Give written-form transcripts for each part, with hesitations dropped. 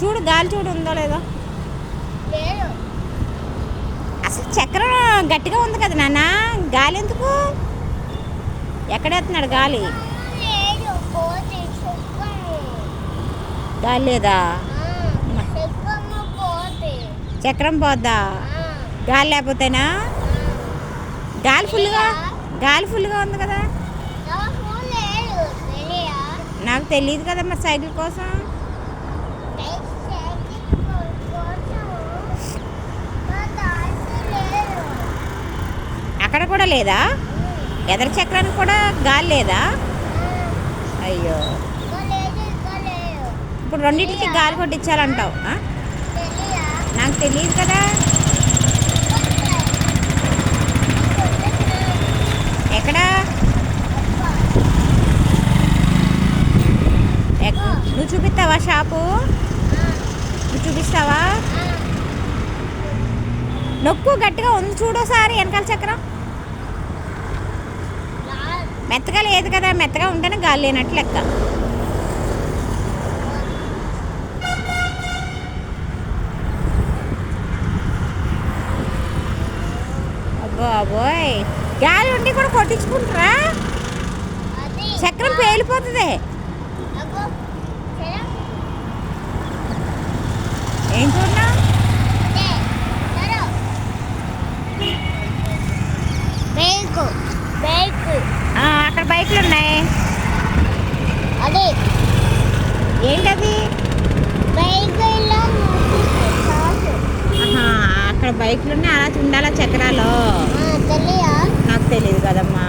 చూడు గాలి చూడు ఉందో లేదో. అసలు చక్రం గట్టిగా ఉంది కదా నాన్న, గాలి ఎందుకు? ఎక్కడెత్తున్నాడు గాలి? గాలి లేదా? చక్రం పోద్దా గాలి లేకపోతేనా? గాలి ఫుల్గా ఉంది కదా. నాకు తెలియదు కదా మరి సైకిల్ కోసం. అక్కడ కూడా లేదా? ఎదర చక్రానికి కూడా గాలి లేదా? అయ్యో, ఇప్పుడు రెండింటికి గాలి కొట్టించాలంటావు? నాకు తెలియదు కదా. ఎక్కడా? నువ్వు చూపిస్తావా షాపు? నువ్వు చూపిస్తావా? నొక్కు గట్టిగా ఉంది చూడోసారి వెనకాల చక్రం. మెత్తగా లేదు కదా, మెత్తగా ఉంటేనే గాలి లేనట్లు లెక్క. అబ్బోయ్, గాలి ఉండి కూడా కొట్టించుకుంటారా? చక్రం పేలిపోతుంది. ఏం చూడనా? అక్కడ బైక్లు ఉన్నాయి. అదే ఏంటది? అక్కడ బైక్లు ఉన్నాయి, అలా ఉండాలా చక్రాలు? నాకు తెలియదు కదమ్మా.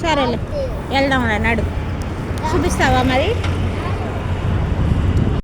సరేలే వెళ్దాం, నడు. చూపిస్తావా మరి?